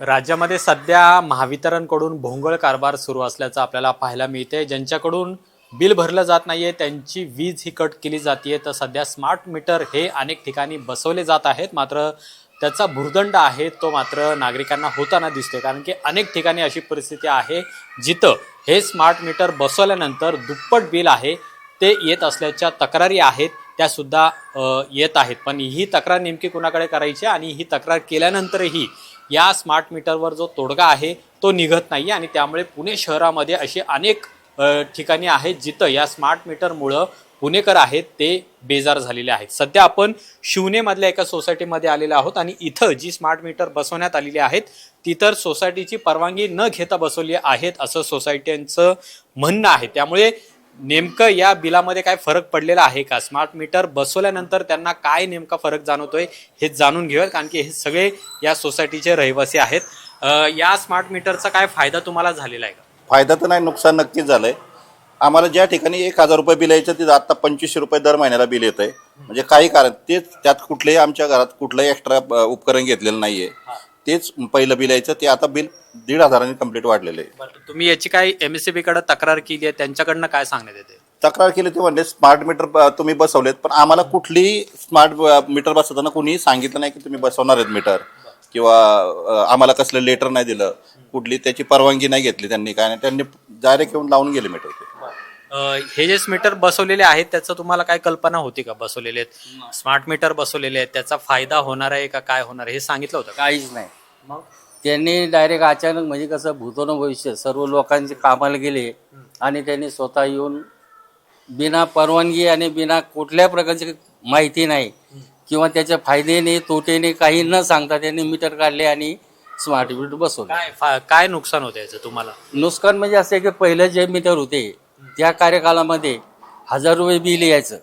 राज्यामध्ये सध्या महावितरणकडून भोंगळ कारभार सुरू असल्याचं आपल्याला पाहायला मिळते। ज्यांच्याकडून बिल भरलं जात नाहीये त्यांची वीज ही कट केली जाते। तर सध्या स्मार्ट मीटर हे अनेक ठिकाणी बसवले जात आहेत, मात्र त्याचा भुर्दंड आहे तो मात्र नागरिकांना होताना दिसतोय। कारण की अनेक ठिकाणी अशी परिस्थिती आहे जिथं हे स्मार्ट मीटर बसवल्यानंतर दुप्पट बिल आहे ते येत असल्याच्या तक्रारी आहेत, त्या सुद्धा येत आहेत। पण ही तक्रार नेमकी कुणाकडे करायची आणि ही तक्रार केल्यानंतरही या स्मार्ट मीटरवर जो तोडगा आहे तो निघत नाही आणि त्यामुळे पुणे शहरामध्ये असे अनेक ठिकाणी आहेत जिथं या स्मार्ट मीटरमुळं पुणेकर आहेत ते बेजार झालेले आहेत। सध्या आपण शिवनेमधल्या एका सोसायटीमध्ये आलेलो आहोत आणि इथं जी स्मार्ट मीटर बसवण्यात आलेली आहेत ती तर सोसायटीची परवानगी न घेता बसवली आहेत असं सोसायट्यांचं म्हणणं आहे। त्यामुळे नेमकं या बिलामध्ये काय फरक पडलेला आहे का, स्मार्ट मीटर बसवल्यानंतर त्यांना काय नेमका फरक जाणवतोय हे जाणून घेऊयात। कारण की हे सगळे या सोसायटीचे रहिवासी आहेत। या स्मार्ट मीटरचा काय फायदा तुम्हाला झालेला आहे का? फायदा तर नाही, नुकसान नक्कीच झालंय। आम्हाला ज्या ठिकाणी 1000 रुपये बिल यायचं तिथं आता 2500 रुपये दर महिन्याला बिल येतंय। म्हणजे काही कारण तेच, त्यात कुठलेही आमच्या घरात कुठलंही एक्स्ट्रा उपकरण घेतलेलं नाहीये। तेच पहिलं बिल यायचं ते आता बिल 1500 कंप्लीट वाढलेलं आहे। तुम्ही याची काय MSEB कडे तक्रार केली आहे, त्यांच्याकडनं काय सांगण्यात येते? तक्रार केली ते म्हणजे स्मार्ट मीटर तुम्ही बसवलेत, पण आम्हाला कुठलीही स्मार्ट मीटर बसवताना कोणी सांगितलं नाही की तुम्ही बसवणार आहेत मीटर, किंवा आम्हाला कसलं लेटर नाही दिलं, कुठली त्याची परवानगी नाही घेतली त्यांनी, काय नाही, त्यांनी डायरेक्ट येऊन लावून गेले मीटर ते। हे जे मीटर बसवलेले आहेत त्याचं तुम्हाला काय कल्पना होती का? बसवलेले आहेत स्मार्ट मीटर बसवलेले आहेत, त्याचा फायदा होणार आहे का, काय होणार हे सांगितलं होतं? काहीच नाही। मग त्यांनी डायरेक्ट अचानक म्हणजे कसं भूतोन भविष्य सर्व लोकांचे कामाला गेले आणि त्यांनी स्वतः येऊन बिना परवानगी आणि बिना कुठल्या प्रकारची माहिती नाही किंवा त्याचे फायदे नाही तोटे नाही काही न सांगता त्यांनी मीटर काढले आणि स्मार्ट मीटर बसवले। काय नुकसान होतं याचं तुम्हाला? नुकसान म्हणजे असं आहे की पहिलं जे मीटर होते त्या कार्यकालामध्ये 1000 रुपये बिल यायचं,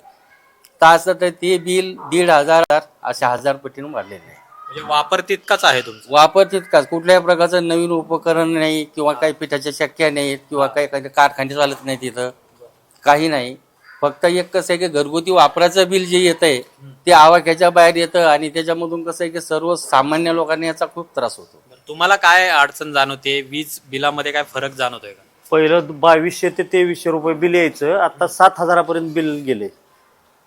तर ते बिल 1500 असे 1000 पटीने वाढलेले आहे। म्हणजे वापर तितकाच आहे तुमचा? वापर तितकाच, कुठल्याही प्रकारचं नवीन उपकरण नाही किंवा काही पिठाच्या शक्या नाहीत किंवा काही कारखाने चालत नाही तिथं, काही नाही। फक्त एक कसं आहे की घरगुती वापराचं बिल जे येत आहे ते आवाक्याच्या बाहेर येतं आणि त्याच्यामधून कसं आहे की सर्व सामान्य लोकांना याचा खूप त्रास होतो। तुम्हाला काय अडचण जाणवते? वीज बिलामध्ये काय फरक जाणवतोय का? पहिलं 2200 ते 2300 रुपये बिल यायचं, आता 7000 बिल गेले।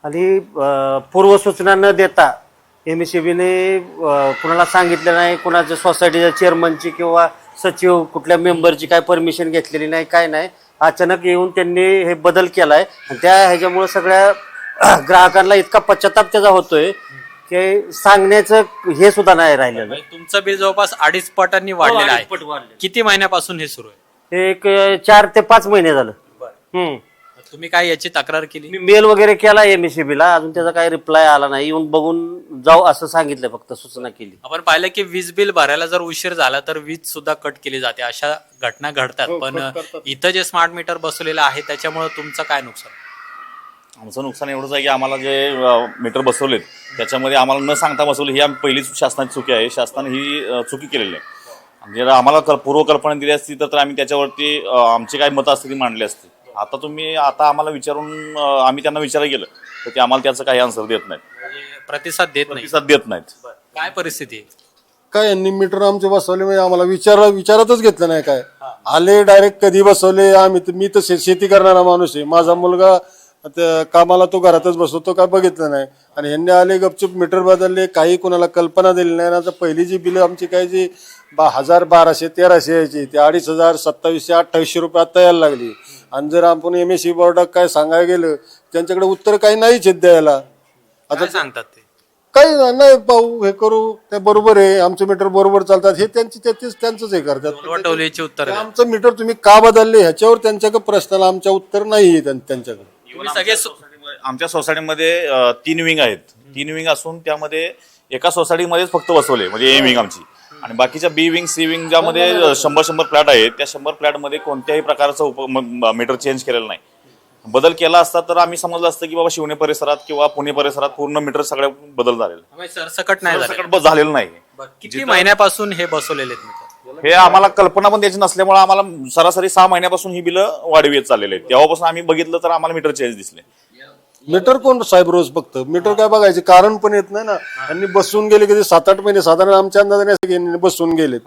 आणि पूर्वसूचना न देता MSEBने कुणाला सांगितलं नाही, कुणाच्या सोसायटीच्या चेअरमनची किंवा सचिव कुठल्या मेंबरची काय परमिशन घेतलेली नाही, काय नाही। अचानक येऊन त्यांनी हे बदल केलाय आणि त्या ह्याच्यामुळे सगळ्या ग्राहकांना इतका पश्चाताप त्याचा होतोय की सांगण्याचं हे सुद्धा नाही राहिलेलं। तुमचं बिल जवळपास 2.5 पटांनी वाढलेलं आहे। किती महिन्यापासून हे सुरू आहे? एक 4 ते 5 महिने झालं। तुम्ही काय याची तक्रार केली? मी मेल वगैरे केला MSEBला, अजून त्याचा काही रिप्लाय आला नाही। येऊन बघून जाऊ असं सांगितलं, फक्त सूचना केली। आपण पाहिलं की वीज बिल भरायला जर उशीर झाला तर वीज सुद्धा कट केली जाते, अशा घटना घडतात। पण इथं जे स्मार्ट मीटर बसवलेलं आहे त्याच्यामुळे तुमचं काय नुकसान? आमचं नुकसान एवढंच आहे की आम्हाला जे मीटर बसवलेत त्याच्यामध्ये आम्हाला न सांगता बसवले, ही आम्ही पहिलीच शासनाची चुकी आहे। शासनाने ही चुकी केलेली आहे। जर आम्हाला पूर्वकल्पना दिली असती तर आम्ही त्याच्यावरती आमची काय मतं असते ती मांडली असती। आता आम्हाला विचारून आम्ही त्यांना विचारायला गेलं तर ते आम्हाला त्याचं काही आन्सर देत नाहीत, प्रतिसाद देत नाहीत। काय परिस्थिती आहे? काय यांनी मीटर आमचे बसवले म्हणजे आम्हाला विचारतच घेतलं नाही। काय आले डायरेक्ट कधी बसवले, मी तर शेती करणारा माणूस आहे, माझा मुलगा कामाला तो घरातच बसवतो, काय बघितलं नाही। आणि यांनी आले गपचूप मीटर बदलले, काही कोणाला कल्पना दिली नाही। आता पहिली जी बिलं आमची काय जी 1000, 1200, 1300 यायची ते 2500, 2700, 2800 रुपये आता यायला लागली। आणि जर आपण MSEB बोर्डात काय सांगायला गेलं त्यांच्याकडे उत्तर काही नाहीच द्यायला। आता सांगतात ते काही नाही, पाहू हे करू, ते बरोबर आहे, आमचं मीटर बरोबर चालतात, हे त्यांचंच हे करतात। उत्तर आमचं मीटर तुम्ही का बदलले ह्याच्यावर त्यांच्याकडे प्रश्नाला आमच्या उत्तर नाही त्यांच्याकडे। आमच्या सोसायटीमध्ये 3 विंग आहेत। 3 विंग असून त्यामध्ये एका सोसायटीमध्येच फक्त बसवले, म्हणजे A विंग आमची, आणि बाकीच्या B विंग, C विंग ज्यामध्ये 100 फ्लॅट आहेत त्या 100 फ्लॅटमध्ये कोणत्याही प्रकारचं मीटर चेंज केलेलं नाही। बदल केला असता तर आम्ही समजलं असतं की बाबा शिवने परिसरात किंवा पुणे परिसरात पूर्ण मीटर सगळ्या बदल झालेलं, सरसकट नाही झालेलं नाही। किती महिन्यापासून हे बसवलेले आहेत? हे आम्हाला कल्पना पण द्यायची नसल्यामुळे आम्हाला सरासरी 6 महिन्यापासून ही बिलं वाढवी येत चाललेली आहेत। तेव्हापासून आम्ही बघितलं तर आम्हाला मीटर चेंज दिसले। मीटर कोण साहेब रोज फक्त मीटर काय बघायचे कारण पण येत नाही ना. यांनी बसून गेले कधी 7-8 महिने साधारण आमच्या अंदाजाने असे यांनी बसून गेलेत.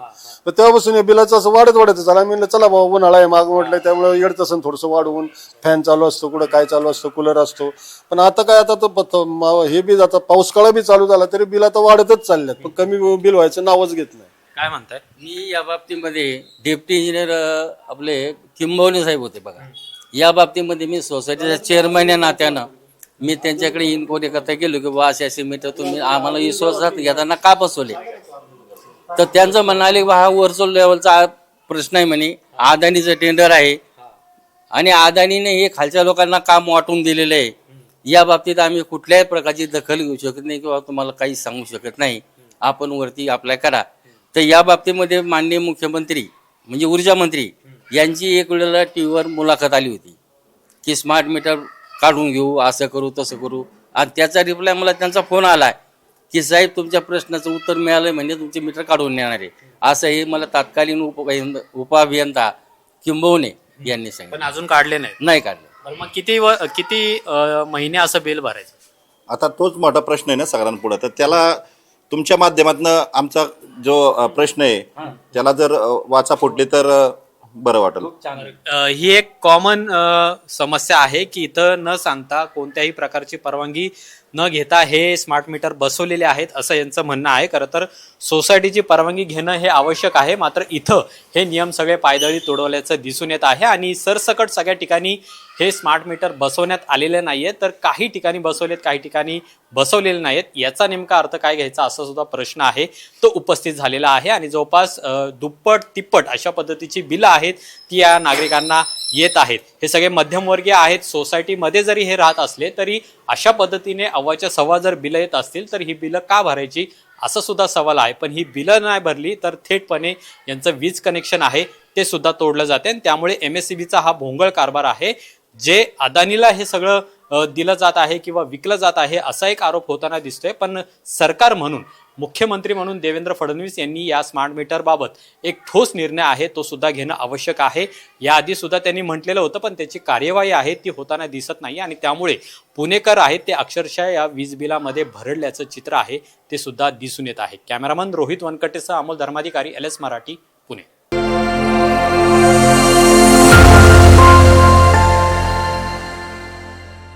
तर तेव्हापासून या बिलाचं असं वाढत चला. मी म्हणलं चला बाबा उन्हाळा आहे मागं म्हटलं त्यामुळे येडत असं थोडंसं वाढवून फॅन चालू असतो कुठं काय चालू असतं कूलर असतो. पण आता काय आता तो हे बी आता पाऊस काळा बी चालू झाला तरी बिल आता वाढतच चालल्यात पण कमी बिल व्हायचं नावच घेत नाही. काय म्हणताय? मी या बाबतीमध्ये डेप्टी इंजिनियर आपले किंबवले साहेब होते बघा. या बाबतीमध्ये मी सोसायटीच्या चेअरमॅन या नात्यानं मी त्यांच्याकडे इन्क्वायरी करता गेलो की बा असे मीटर तुम्ही आम्हाला विश्वासात घेताना का बसवले. तर त्यांचं म्हणणं आले की हा वरचोल लेवलचा प्रश्न आहे म्हणे. अदानीचं टेंडर आहे आणि अदानीने हे खालच्या लोकांना काम वाटून दिलेलं आहे. या बाबतीत आम्ही कुठल्याही प्रकारची दखल घेऊ शकत नाही किंवा तुम्हाला काही सांगू शकत नाही. आपण वरती अप्लाय करा. तर या बाबतीमध्ये माननीय मुख्यमंत्री म्हणजे ऊर्जा मंत्री यांची एक वेळेला टीव्हीवर मुलाखत आली होती की स्मार्ट मीटर काढून घेऊ असं करू तसं करू. आणि त्याचा रिप्लाय मला त्यांचा फोन आला की साहेब तुमच्या प्रश्नाचं उत्तर मिळालं म्हणजे तुमचे मीटर काढून नेणार आहे असं हे मला तत्कालीन उपअभियंता किंबवणे यांनी सांगितलं. पण अजून काढले नाही काढलं. बरं, मग किती महिने असं बिल भरायचं? आता तोच मोठा प्रश्न आहे ना सगळ्यांपुढे. तर त्याला तुमच्या माध्यमातून आमचा जो प्रश्न आहे त्याला जर वाचा फुटली तर बरं वाटेल. ही एक कॉमन समस्या आहे की इथं न सांगता कोणत्याही प्रकारची परवानगी न घेता हे स्मार्ट मीटर बसवलेले आहेत असं यांचं म्हणणं आहे. खरं तर सोसायटीची परवानगी घेणं हे आवश्यक आहे, मात्र इथं हे नियम सगळे पायदळी तोडवल्याचं दिसून येत आहे. आणि सरसकट सगळ्या ठिकाणी हे स्मार्ट मीटर बसवण्यात आलेले नाहीये, तर काही ठिकाणी बसवलेत काही ठिकाणी बसवलेले नाहीत. याचा नेमका अर्थ काय घ्यायचा असा सुद्धा प्रश्न आहे तो उपस्थित झालेला आहे. आणि जवळपास दुप्पट तिप्पट अशा पद्धतीची बिलं आहेत ती या नागरिकांना येत आहेत. हे सगळे मध्यमवर्गीय आहेत. सोसायटीमध्ये जरी हे राहत असले तरी अशा पद्धतीने अव्वाच्या सव्वा जर बिलं येत असतील तर ही बिलं का भरायची असा सुद्धा सवाल आहे. पण ही बिलं नाही भरली तर थेटपणे यांचं वीज कनेक्शन आहे ते सुद्धा तोडलं जाते. आणि त्यामुळे MSEBचा हा भोंगळ कारभार आहे. जे अदानीला हे सगळं दिलं जात आहे किंवा विकलं जात आहे असा एक आरोप होताना दिसतोय. पण सरकार म्हणून मुख्यमंत्री म्हणून देवेंद्र फडणवीस यांनी या स्मार्ट मीटर बाबत एक ठोस निर्णय आहे तो सुद्धा घेणं आवश्यक आहे. याआधी सुद्धा त्यांनी म्हटलेलं होतं पण त्याची कार्यवाही आहे ती होताना दिसत नाही. आणि त्यामुळे पुणेकर आहेत ते अक्षरशः या वीज बिलामध्ये भरडल्याचं चित्र आहे ते सुद्धा दिसून येत आहे. कॅमेरामन रोहित वनकटेसह अमोल धर्माधिकारी LS मराठी पुणे.